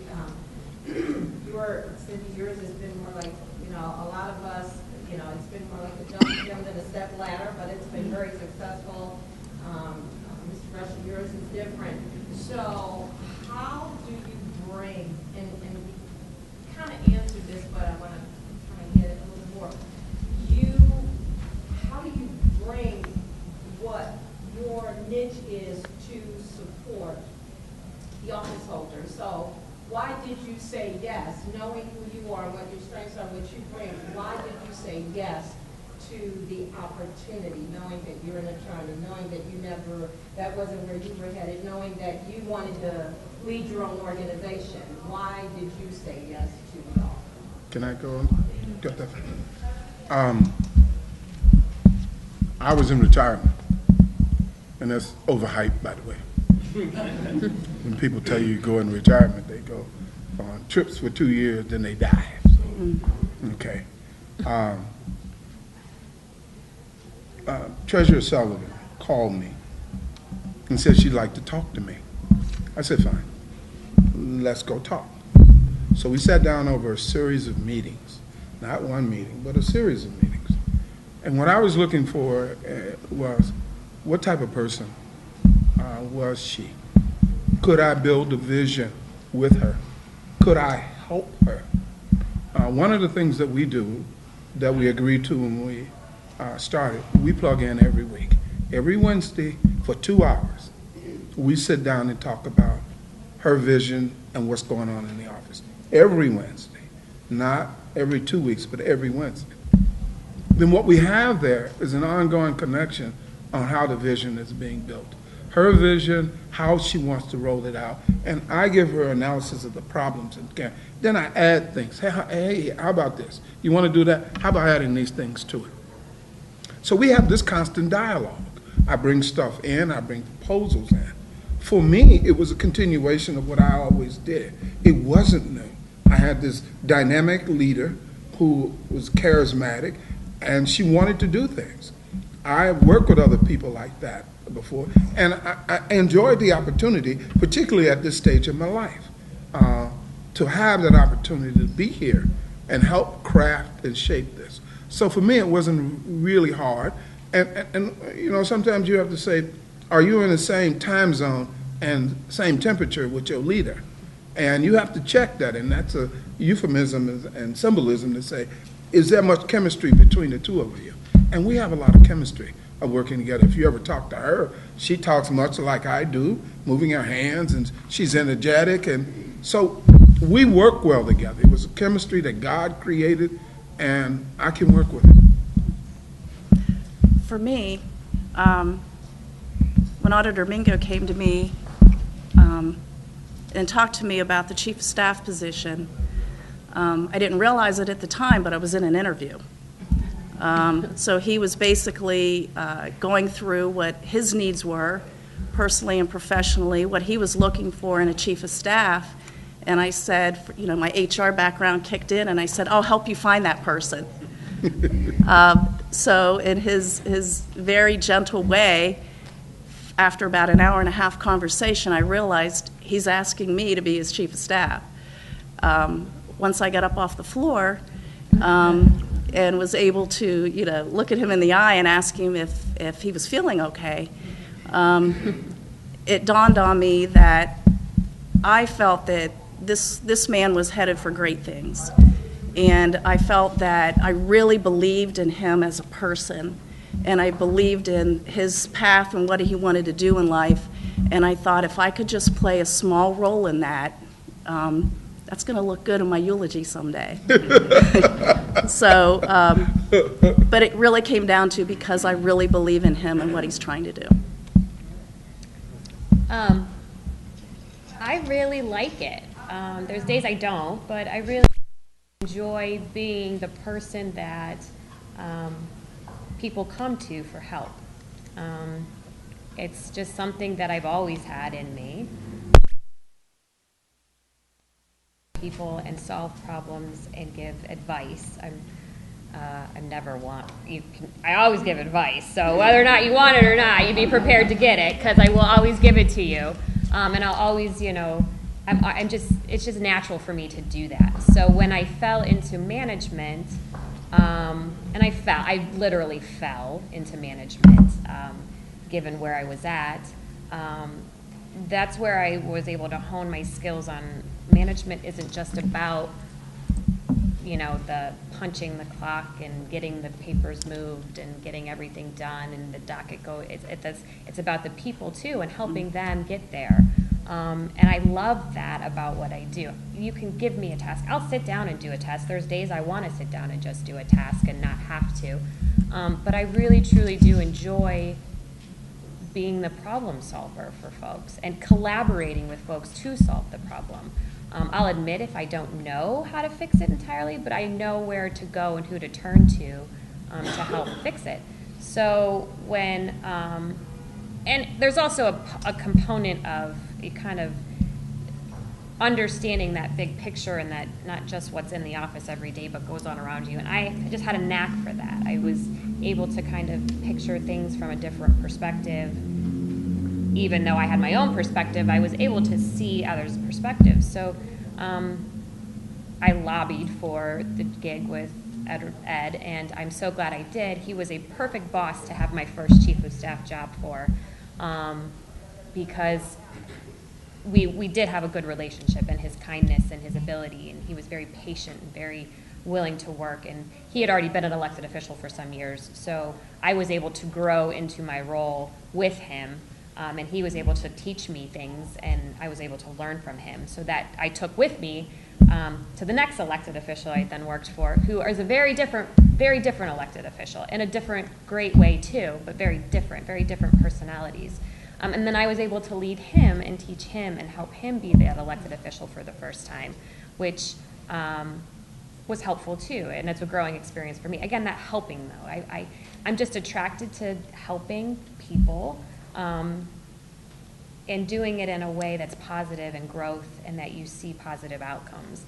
Cindi, yours has been more like, a lot of us, it's been more like a jump than a step ladder, but it's been very successful. Mr. Gresham, yours is different. So how do you bring, and we kind of answered this, but I want to try and get it a little more. How do you bring what your niche is to support the office holder? So why did you say yes, knowing who you are and what your strengths are, what you bring? Why did you say yes to the opportunity, knowing that you're an attorney, knowing that that wasn't where you were headed, knowing that you wanted to lead your own organization? Why did you say yes to it all? Can I go on? Got that. I was in retirement, and that's overhyped, by the way. When people tell you go in retirement, they go on trips for 2 years, then they die. So, okay. Treasurer Sullivan called me and said she'd like to talk to me. I said, fine, let's go talk. So we sat down over a series of meetings, not one meeting, but a series of meetings. And what I was looking for was, what type of person was she? Could I build a vision with her? Could I help her? One of the things that we do, that we agreed to when we started, we plug in every week. Every Wednesday for 2 hours, we sit down and talk about her vision and what's going on in the office. Every Wednesday, not every 2 weeks, but every Wednesday. Then what we have there is an ongoing connection on how the vision is being built. Her vision, how she wants to roll it out, and I give her analysis of the problems. And then I add things. Hey, how about this? You want to do that? How about adding these things to it? So we have this constant dialogue. I bring stuff in, I bring proposals in. For me, it was a continuation of what I always did. It wasn't new. I had this dynamic leader who was charismatic, and she wanted to do things. I worked with other people like that before, and I enjoyed the opportunity, particularly at this stage of my life, to have that opportunity to be here and help craft and shape this. So for me, it wasn't really hard. And sometimes you have to say, are you in the same time zone and same temperature with your leader? And you have to check that, and that's a euphemism and symbolism to say, is there much chemistry between the two of you? And we have a lot of chemistry of working together. If you ever talk to her, she talks much like I do, moving her hands, and she's energetic. And so we work well together. It was a chemistry that God created, and I can work with it. For me, when Auditor Mingo came to me and talked to me about the Chief of Staff position, I didn't realize it at the time, but I was in an interview. So he was basically going through what his needs were, personally and professionally, what he was looking for in a chief of staff. And I said, you know, my HR background kicked in, and I said, I'll help you find that person. So in his very gentle way, after about an hour and a half conversation, I realized he's asking me to be his chief of staff. Once I got up off the floor and was able to, you know, look at him in the eye and ask him if he was feeling okay, it dawned on me that I felt that this man was headed for great things. And I felt that I really believed in him as a person, and I believed in his path and what he wanted to do in life. And I thought if I could just play a small role in that, that's going to look good in my eulogy someday. So, but it really came down to because I really believe in him and what he's trying to do. I really like it. There's days I don't, but I really enjoy being the person that people come to for help. It's just something that I've always had in me. People and solve problems and give advice. I never want, I always give advice, so whether or not you want it or not, you be prepared to get it, because I will always give it to you. And I'll always, you know, it's just natural for me to do that. So when I fell into management, and I literally fell into management, given where I was at, that's where I was able to hone my skills on management. Isn't just about, you know, the punching the clock and getting the papers moved and getting everything done and the docket go. It's about the people too and helping them get there. And I love that about what I do. You can give me a task. I'll sit down and do a task. There's days I want to sit down and just do a task and not have to. But I really, truly do enjoy being the problem solver for folks and collaborating with folks to solve the problem. I'll admit if I don't know how to fix it entirely, but I know where to go and who to turn to help fix it. So when, and there's also a component of a kind of understanding that big picture and that not just what's in the office every day but goes on around you. And I just had a knack for that. I was able to kind of picture things from a different perspective. Even though I had my own perspective, I was able to see others' perspectives. So I lobbied for the gig with Ed, and I'm so glad I did. He was a perfect boss to have my first chief of staff job for, because we did have a good relationship, and his kindness and his ability, and he was very patient and very willing to work, and he had already been an elected official for some years, so I was able to grow into my role with him. And he was able to teach me things, and I was able to learn from him. So that I took with me to the next elected official I then worked for, who is a very different elected official, in a different, great way too, but very different personalities. And then I was able to lead him and teach him and help him be that elected official for the first time, which was helpful too, and it's a growing experience for me. Again, that helping though, I'm just attracted to helping people. And doing it in a way that's positive and growth, and that you see positive outcomes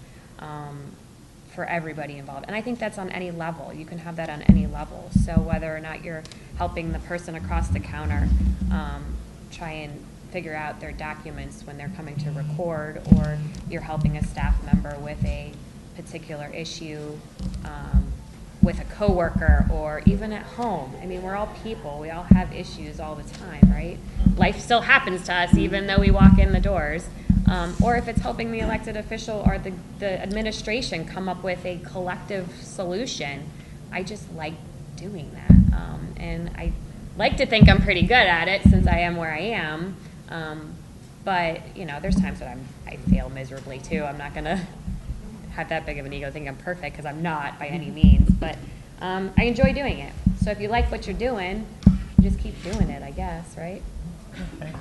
for everybody involved. And I think that's on any level. You can have that on any level. So whether or not you're helping the person across the counter try and figure out their documents when they're coming to record, or you're helping a staff member with a particular issue with a coworker, or even at home. I mean, we're all people. We all have issues all the time, right? Life still happens to us even though we walk in the doors. Or if it's helping the elected official or the administration come up with a collective solution, I just like doing that. And I like to think I'm pretty good at it since I am where I am. But, you know, there's times that I fail miserably too. I'm not going to have that big of an ego think I'm perfect, because I'm not by any means, but I enjoy doing it. So if you like what you're doing, just keep doing it, I guess, right? Okay.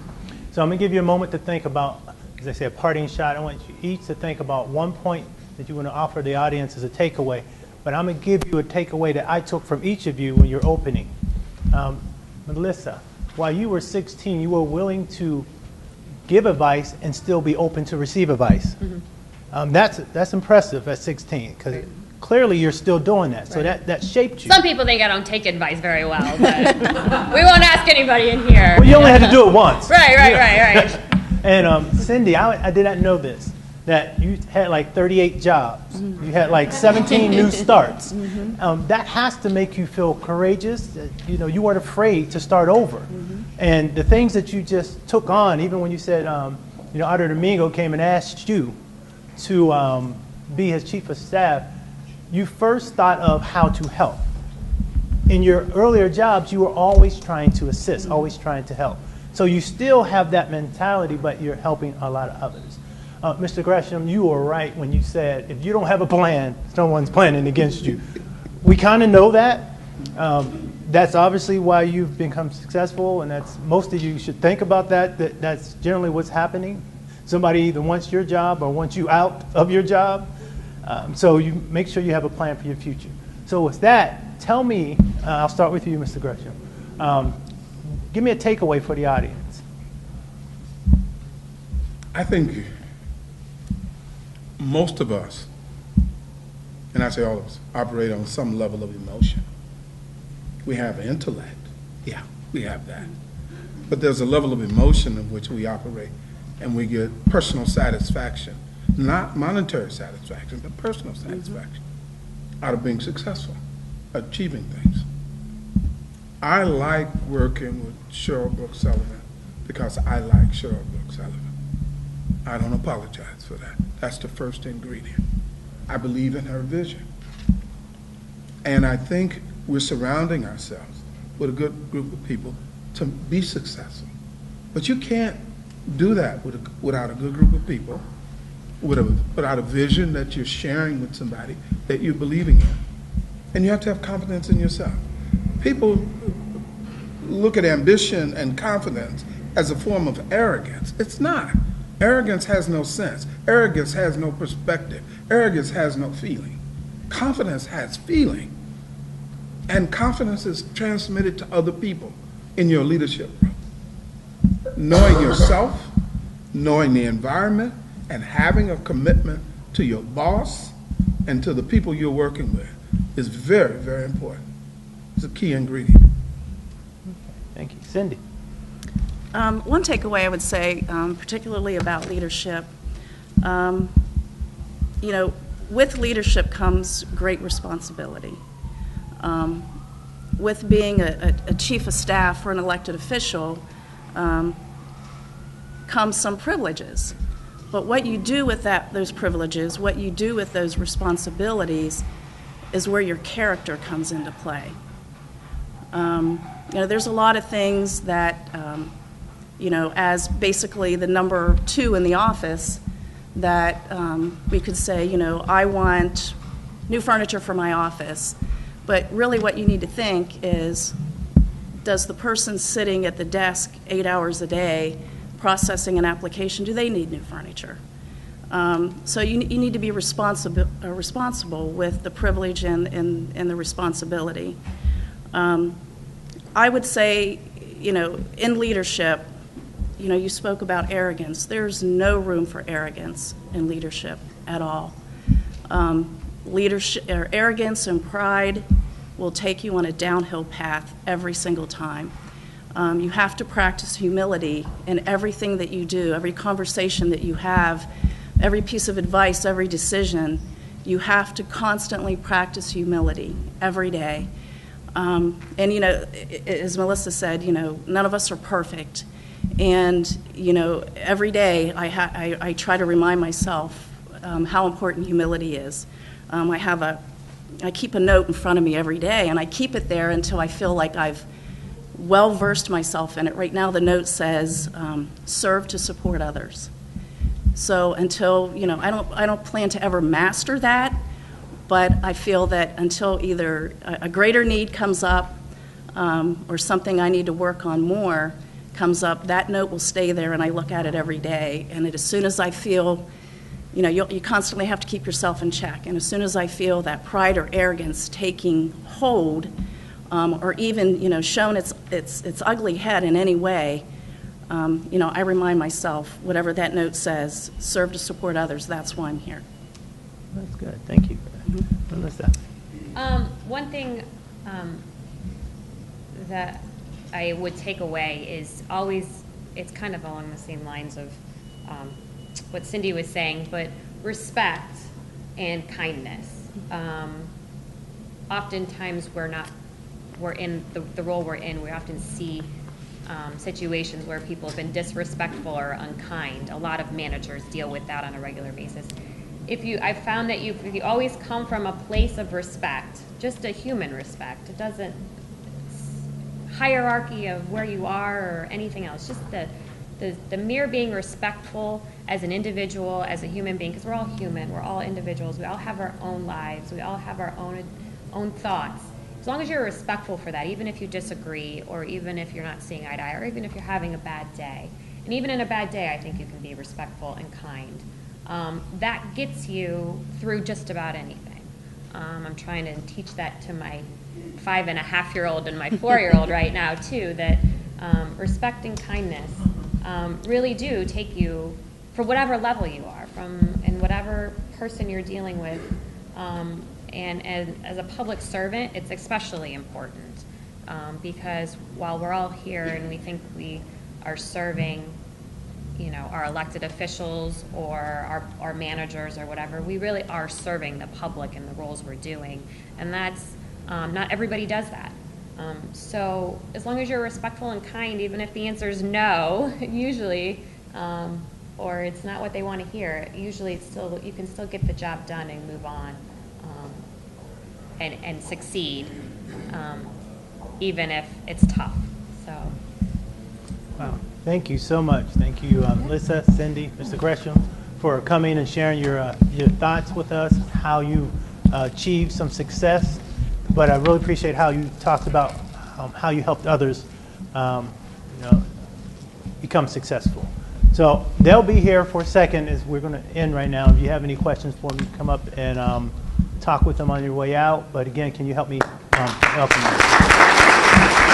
So I'm going to give you a moment to think about, as I say, a parting shot. I want you each to think about one point that you want to offer the audience as a takeaway but I'm going to give you a takeaway that I took from each of you when you're opening. Melissa, while you were 16, you were willing to give advice and still be open to receive advice. That's impressive at 16, because clearly you're still doing that. So that shaped you. Some people think I don't take advice very well, but we won't ask anybody in here. Well, you only had to do it once. Right. And Cindi, I did not know this, that you had like 38 jobs. You had like 17 new starts. That has to make you feel courageous. You know, you weren't afraid to start over. And the things that you just took on, even when you said, you know, Auditor Domingo came and asked you to be his chief of staff, you first thought of how to help. In your earlier jobs, you were always trying to assist, always trying to help. So you still have that mentality, but you're helping a lot of others. Mr. Gresham, you were right when you said, if you don't have a plan, someone's planning against you. We kind of know that. That's obviously why you've become successful, and that's most of you should think about that. That's generally what's happening. Somebody either wants your job or wants you out of your job. So you make sure you have a plan for your future. So with that, tell me, I'll start with you, Mr. Gresham. Give me a takeaway for the audience. I think most of us, and I say all of us, operate on some level of emotion. We have intellect. Yeah, we have that. But there's a level of emotion in which we operate, and we get personal satisfaction, not monetary satisfaction, but personal satisfaction out of being successful, achieving things. I like working with Cheryl Brooks Sullivan because I like Cheryl Brooks Sullivan. I don't apologize for that. That's the first ingredient. I believe in her vision. And I think we're surrounding ourselves with a good group of people to be successful. But you can't do that without a good group of people, without a vision that you're sharing with somebody that you're believing in. And you have to have confidence in yourself. People look at ambition and confidence as a form of arrogance. It's not. Arrogance has no sense. Arrogance has no perspective. Arrogance has no feeling. Confidence has feeling. And confidence is transmitted to other people in your leadership role. Knowing yourself, knowing the environment, and having a commitment to your boss and to the people you're working with is very, very important. It's a key ingredient. Thank you. Cindi. One takeaway I would say, particularly about leadership, you know, with leadership comes great responsibility. With being a chief of staff or an elected official comes some privileges. But what you do with those privileges, what you do with those responsibilities, is where your character comes into play. You know, there's a lot of things that, you know, as basically the number 2 in the office, that we could say, you know, I want new furniture for my office. But really what you need to think is, does the person sitting at the desk 8 hours a day processing an application, do they need new furniture? So you need to be responsible with the privilege and the responsibility. I would say, you know, in leadership, you know, you spoke about arrogance. There's no room for arrogance in leadership at all. Leadership, or arrogance and pride will take you on a downhill path every single time. You have to practice humility in everything that you do, every conversation that you have, every piece of advice, every decision. You have to constantly practice humility every day. And, you know, as Melissa said, you know, none of us are perfect. And, you know, every day I try to remind myself how important humility is. I keep a note in front of me every day, and I keep it there until I feel like I've well versed myself in it. Right now the note says, serve to support others. So until, you know, I don't plan to ever master that, but I feel that until either a greater need comes up or something I need to work on more comes up, that note will stay there, and I look at it every day. And as soon as I feel you know, you constantly have to keep yourself in check. And as soon as I feel that pride or arrogance taking hold, or even, you know, shown its ugly head in any way, you know, I remind myself, whatever that note says, serve to support others, that's why I'm here. That's good. Thank you. Melissa. One thing that I would take away is always, it's kind of along the same lines of what Cindi was saying, but respect and kindness. Oftentimes we're in the role we're in, we often see situations where people have been disrespectful or unkind. A lot of managers deal with that on a regular basis. I've found that if you always come from a place of respect, just a human respect, it doesn't hierarchy of where you are or anything else, just the mere being respectful as an individual, as a human being, because we're all human, we're all individuals, we all have our own lives, we all have our own thoughts. As long as you're respectful for that, even if you disagree, or even if you're not seeing eye to eye, or even if you're having a bad day. And even in a bad day, I think you can be respectful and kind. That gets you through just about anything. I'm trying to teach that to my 5.5-year-old and my 4-year-old right now, too, that respect and kindness really do take you, for whatever level you are, and whatever person you're dealing with. And as a public servant, it's especially important because while we're all here and we think we are serving, you know, our elected officials or our managers or whatever, we really are serving the public in the roles we're doing. And that's, not everybody does that. So as long as you're respectful and kind, even if the answer is no, usually, or it's not what they want to hear, usually you can still get the job done and move on. And succeed, even if it's tough. So. Wow. Thank you so much. Thank you, Melissa, Cindi, Mr. Gresham, for coming and sharing your thoughts with us, how you achieved some success. But I really appreciate how you talked about how you helped others, become successful. So they'll be here for a second as we're going to end right now. If you have any questions for me, come up and talk with them on your way out. But again, can you help me welcome them?